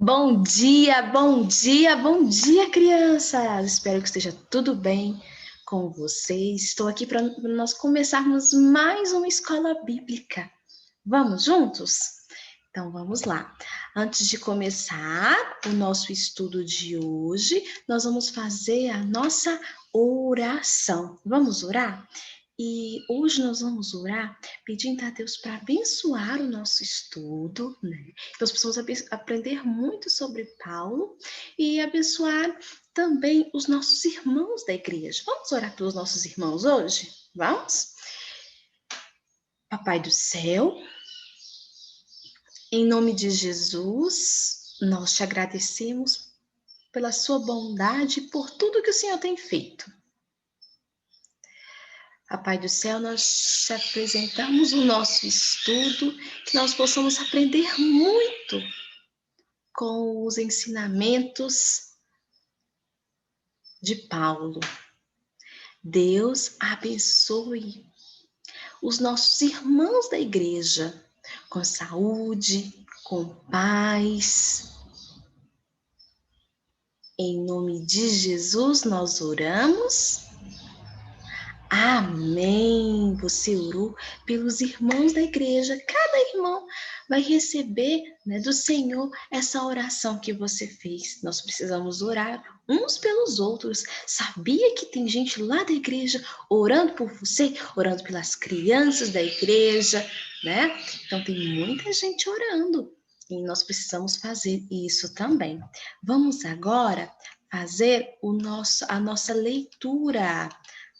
Bom dia, bom dia, bom dia, crianças! Espero que esteja tudo bem com vocês. Estou aqui para nós começarmos mais uma escola bíblica. Vamos juntos? Então vamos lá. Antes de começar o nosso estudo de hoje, nós vamos fazer a nossa oração. Vamos orar? E hoje nós vamos orar pedindo a Deus para abençoar o nosso estudo, né? Nós precisamos aprender muito sobre Paulo e abençoar também os nossos irmãos da igreja. Vamos orar pelos nossos irmãos hoje? Vamos? Papai do céu, em nome de Jesus, nós te agradecemos pela sua bondade e por tudo que o Senhor tem feito. Pai do céu, nós te apresentamos o nosso estudo, que nós possamos aprender muito com os ensinamentos de Paulo. Deus abençoe os nossos irmãos da igreja, com saúde, com paz. Em nome de Jesus nós oramos. Amém. Você orou pelos irmãos da igreja. Cada irmão vai receber, né, do Senhor essa oração que você fez. Nós precisamos orar uns pelos outros. Sabia que tem gente lá da igreja orando por você, orando pelas crianças da igreja, né? Então tem muita gente orando e nós precisamos fazer isso também. Vamos agora fazer a nossa leitura.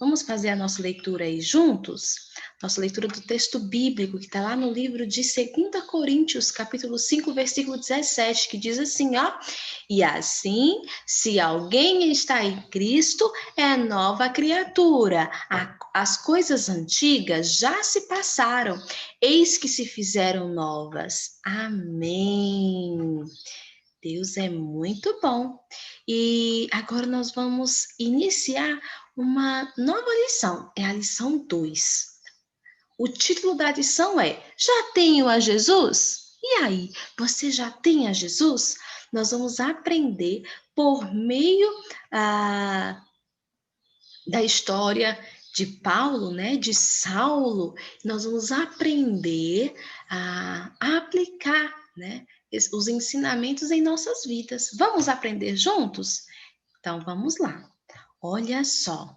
Vamos fazer a nossa leitura aí juntos? Nossa leitura do texto bíblico, que está lá no livro de 2 Coríntios, capítulo 5, versículo 17, que diz assim, ó. E assim, se alguém está em Cristo, é nova criatura. As coisas antigas já se passaram, eis que se fizeram novas. Amém. Deus é muito bom. E agora nós vamos iniciar uma nova lição, é a lição 2. O título da lição é Já tenho a Jesus? E aí, você já tem a Jesus? Nós vamos aprender por meio da história de Paulo, né, de Saulo, nós vamos aprender a aplicar, né, os ensinamentos em nossas vidas. Vamos aprender juntos? Então, vamos lá. Olha só,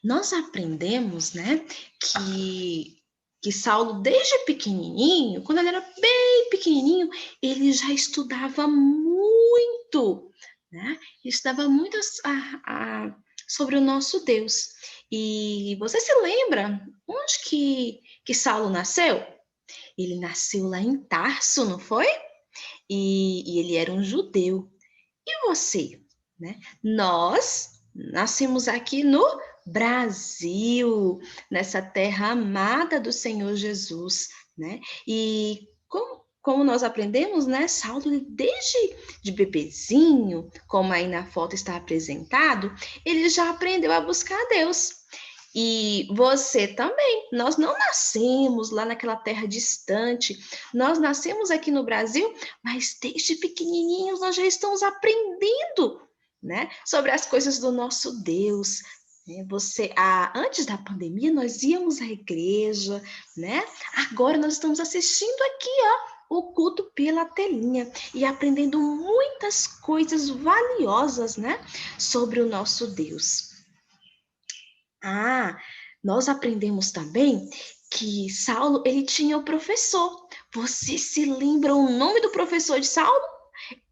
nós aprendemos, né, que Saulo, desde pequenininho, quando ele era bem pequenininho, ele já estudava muito, né? Estudava muito sobre o nosso Deus. E você se lembra onde que Saulo nasceu? Ele nasceu lá em Tarso, não foi? E ele era um judeu. E você, né? Nós nascemos aqui no Brasil, nessa terra amada do Senhor Jesus, né? E como nós aprendemos, né? Saulo, desde de bebezinho, como aí na foto está apresentado, ele já aprendeu a buscar a Deus. E você também. Nós não nascemos lá naquela terra distante. Nós nascemos aqui no Brasil, mas desde pequenininhos nós já estamos aprendendo, né, sobre as coisas do nosso Deus. Antes da pandemia nós íamos à igreja, né? Agora nós estamos assistindo aqui, ó, o culto pela telinha e aprendendo muitas coisas valiosas, né, sobre o nosso Deus. Nós aprendemos também que Saulo, ele tinha o professor. Você se lembra o nome do professor de Saulo?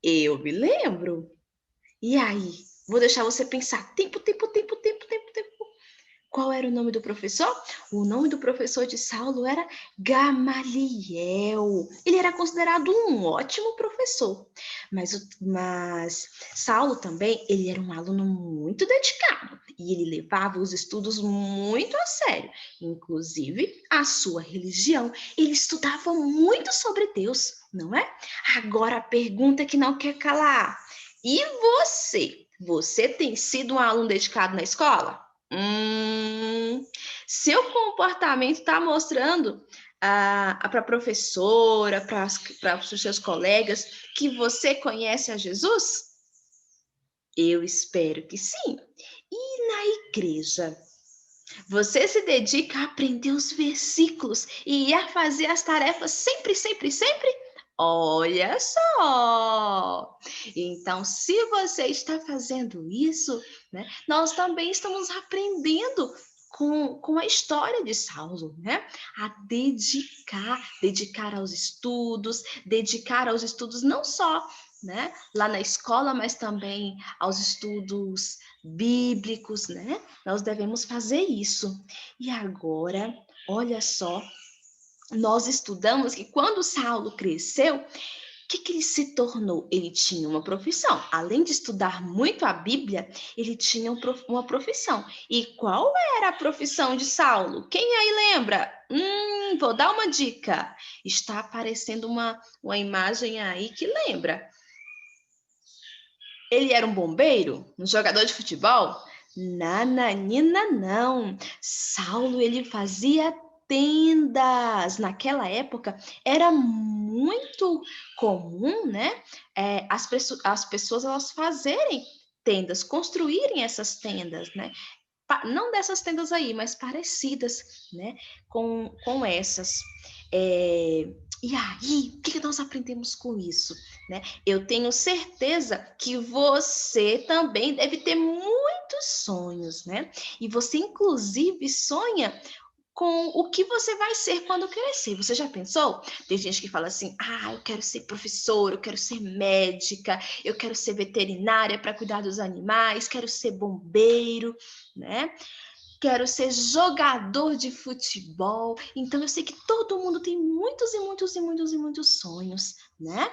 Eu me lembro. E aí? Vou deixar você pensar. Tempo. Qual era o nome do professor? O nome do professor de Saulo era Gamaliel. Ele era considerado um ótimo professor. Mas Saulo também, ele era um aluno muito dedicado. E ele levava os estudos muito a sério. Inclusive, a sua religião. Ele estudava muito sobre Deus, não é? Agora a pergunta que não quer calar. E você? Você tem sido um aluno dedicado na escola? Seu comportamento está mostrando para a professora, para os seus colegas, que você conhece a Jesus? Eu espero que sim. E na igreja? Você se dedica a aprender os versículos e a fazer as tarefas sempre, sempre, sempre? Olha só! Então, se você está fazendo isso, né, nós também estamos aprendendo com a história de Saulo, né? A dedicar aos estudos não só, né, lá na escola, mas também aos estudos bíblicos, né? Nós devemos fazer isso. E agora, olha só, nós estudamos que quando Saulo cresceu, o que ele se tornou? Ele tinha uma profissão. Além de estudar muito a Bíblia, ele tinha uma profissão. E qual era a profissão de Saulo? Quem aí lembra? Vou dar uma dica. Está aparecendo uma imagem aí que lembra. Ele era um bombeiro? Um jogador de futebol? Nananina, não. Saulo, ele fazia tendas. Naquela época, era muito comum, né? As pessoas elas fazerem tendas, construírem essas tendas, né? Não dessas tendas aí, mas parecidas, né? Com essas. E aí, o que nós aprendemos com isso, né? Eu tenho certeza que você também deve ter muitos sonhos, né? E você, inclusive, sonha com o que você vai ser quando crescer. Você já pensou? Tem gente que fala assim: eu quero ser professora, eu quero ser médica, eu quero ser veterinária para cuidar dos animais, quero ser bombeiro, né? Quero ser jogador de futebol. Então, eu sei que todo mundo tem muitos e muitos e muitos e muitos sonhos, né?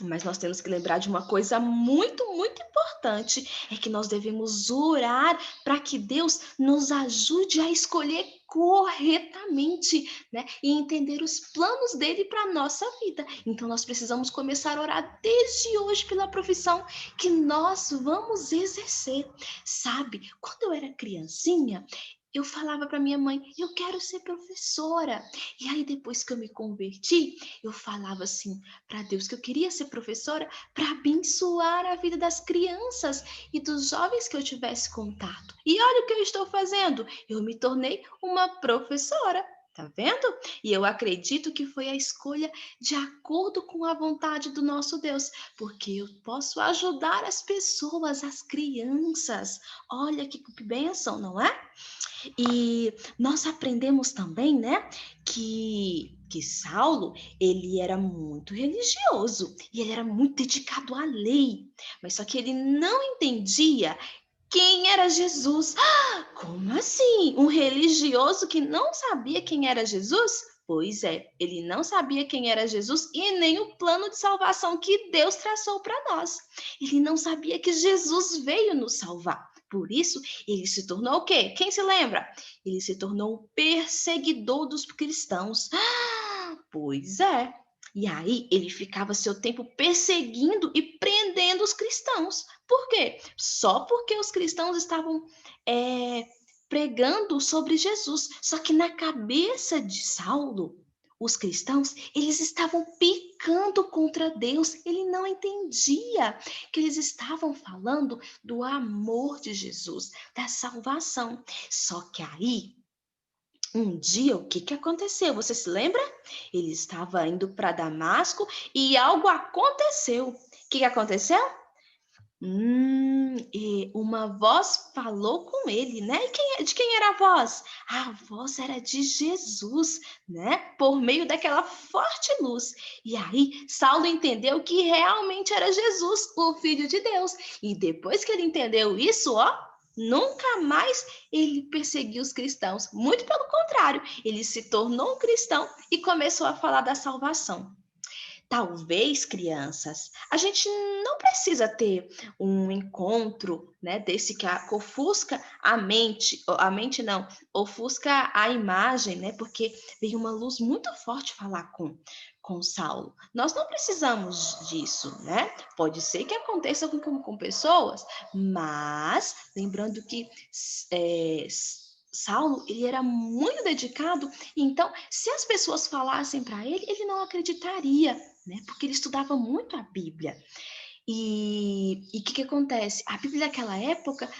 Mas nós temos que lembrar de uma coisa muito, muito importante, é que nós devemos orar para que Deus nos ajude a escolher corretamente, né? E entender os planos dele para a nossa vida. Então nós precisamos começar a orar desde hoje pela profissão que nós vamos exercer. Sabe, quando eu era criancinha, eu falava para minha mãe, eu quero ser professora. E aí depois que eu me converti, eu falava assim para Deus que eu queria ser professora para abençoar a vida das crianças e dos jovens que eu tivesse contato. E olha o que eu estou fazendo. Eu me tornei uma professora. Tá vendo? E eu acredito que foi a escolha de acordo com a vontade do nosso Deus, porque eu posso ajudar as pessoas, as crianças. Olha que bênção, não é? E nós aprendemos também, né, que Saulo, ele era muito religioso e ele era muito dedicado à lei, mas só que ele não entendia quem era Jesus. Como assim? Um religioso que não sabia quem era Jesus? Pois é, ele não sabia quem era Jesus e nem o plano de salvação que Deus traçou para nós. Ele não sabia que Jesus veio nos salvar. Por isso, ele se tornou o quê? Quem se lembra? Ele se tornou o perseguidor dos cristãos. Pois é. E aí ele ficava seu tempo perseguindo e prendendo os cristãos. Por quê? Só porque os cristãos estavam pregando sobre Jesus. Só que na cabeça de Saulo, os cristãos, eles estavam picando contra Deus. Ele não entendia que eles estavam falando do amor de Jesus, da salvação. Só que aí, um dia, o que aconteceu? Você se lembra? Ele estava indo para Damasco e algo aconteceu. O que aconteceu? E uma voz falou com ele, né? De quem era a voz? A voz era de Jesus, né? Por meio daquela forte luz. E aí, Saulo entendeu que realmente era Jesus, o Filho de Deus. E depois que ele entendeu isso, nunca mais ele perseguiu os cristãos. Muito pelo contrário, ele se tornou um cristão e começou a falar da salvação. Talvez, crianças, a gente não precisa ter um encontro, né, desse que ofusca a mente não, ofusca a imagem, né, porque veio uma luz muito forte falar com Saulo. Nós não precisamos disso, né? Pode ser que aconteça com pessoas, mas lembrando que Saulo, ele era muito dedicado, então, se as pessoas falassem para ele, ele não acreditaria, né? Porque ele estudava muito a Bíblia. E o que acontece? A Bíblia daquela época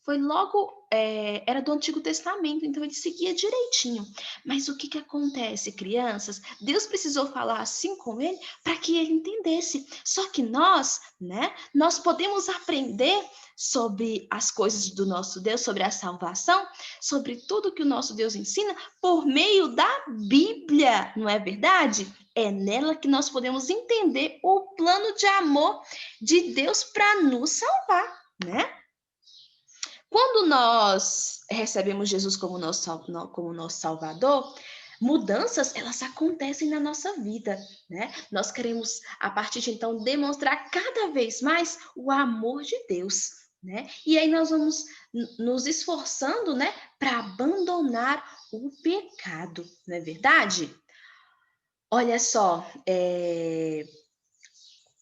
foi logo, era do Antigo Testamento, então ele seguia direitinho. Mas o que acontece, crianças? Deus precisou falar assim com ele para que ele entendesse. Só que nós, né, nós podemos aprender sobre as coisas do nosso Deus, sobre a salvação, sobre tudo que o nosso Deus ensina por meio da Bíblia, não é verdade? É nela que nós podemos entender o plano de amor de Deus para nos salvar, né? Quando nós recebemos Jesus como nosso Salvador, mudanças, elas acontecem na nossa vida, né? Nós queremos, a partir de então, demonstrar cada vez mais o amor de Deus, né? E aí nós vamos nos esforçando, né, para abandonar o pecado, não é verdade? Olha só,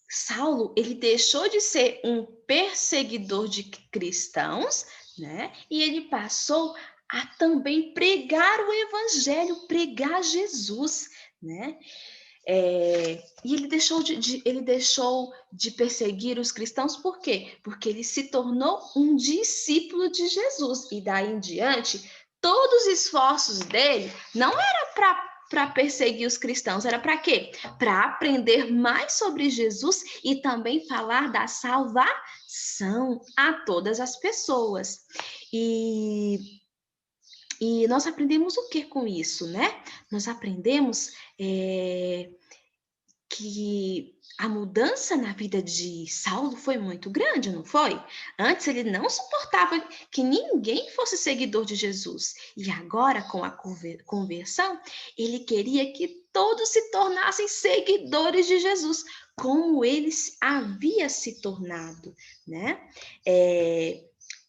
Saulo, ele deixou de ser um perseguidor de cristãos, né? E ele passou a também pregar o evangelho, pregar Jesus, né? E ele deixou de perseguir os cristãos, por quê? Porque ele se tornou um discípulo de Jesus. E daí em diante, todos os esforços dele não era para perseguir os cristãos, era para quê? Para aprender mais sobre Jesus e também falar da salvação a todas as pessoas. E nós aprendemos o que com isso, né? Nós aprendemos que a mudança na vida de Saulo foi muito grande, não foi? Antes ele não suportava que ninguém fosse seguidor de Jesus. E agora, com a conversão, ele queria que todos se tornassem seguidores de Jesus, como ele havia se tornado, né?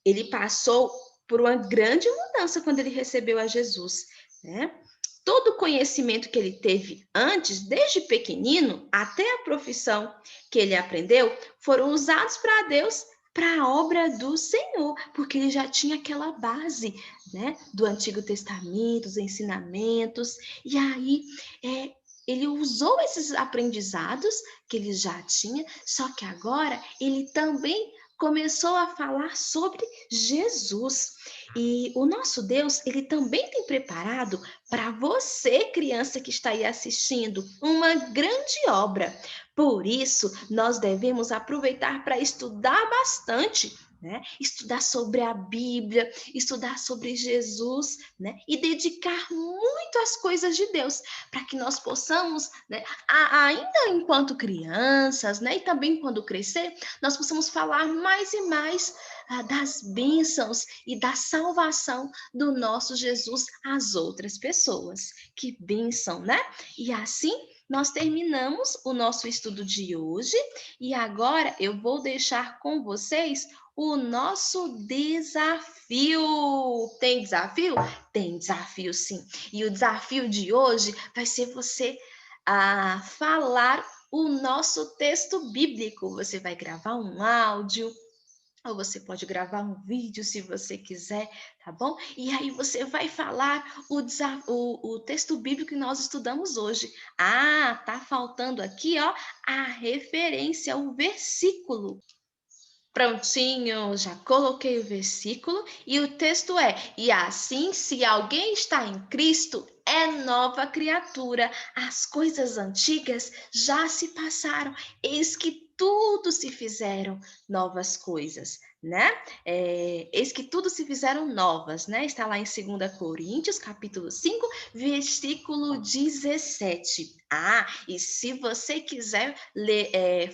Ele passou por uma grande mudança quando ele recebeu a Jesus, né? Todo o conhecimento que ele teve antes, desde pequenino, até a profissão que ele aprendeu, foram usados para Deus, para a obra do Senhor, porque ele já tinha aquela base, né, do Antigo Testamento, os ensinamentos, e aí ele usou esses aprendizados que ele já tinha, só que agora ele também começou a falar sobre Jesus. E o nosso Deus, ele também tem preparado para você, criança que está aí assistindo, uma grande obra. Por isso, nós devemos aproveitar para estudar bastante, né? Estudar sobre a Bíblia, estudar sobre Jesus, né? E dedicar muito às coisas de Deus, para que nós possamos, né, ainda enquanto crianças, né, e também quando crescer, nós possamos falar mais e mais das bênçãos e da salvação do nosso Jesus às outras pessoas. Que bênção, né? E assim nós terminamos o nosso estudo de hoje e agora eu vou deixar com vocês o nosso desafio. Tem desafio? Tem desafio, sim. E o desafio de hoje vai ser você falar o nosso texto bíblico. Você vai gravar um áudio, ou você pode gravar um vídeo se você quiser, tá bom? E aí você vai falar o texto bíblico que nós estudamos hoje. Ah, tá faltando aqui, ó, a referência, o versículo. Prontinho, já coloquei o versículo e o texto é: e assim, se alguém está em Cristo, é nova criatura. As coisas antigas já se passaram, eis que tudo se fizeram novas coisas, né? Eis que tudo se fizeram novas, né? Está lá em 2 Coríntios, capítulo 5, versículo 17. Ah, e se você quiser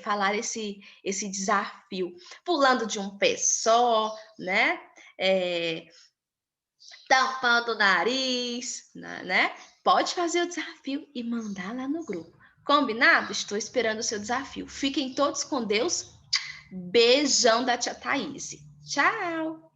falar esse desafio pulando de um pé só, né? Tampando o nariz, né? Pode fazer o desafio e mandar lá no grupo. Combinado? Estou esperando o seu desafio. Fiquem todos com Deus. Beijão da tia Thaís. Tchau!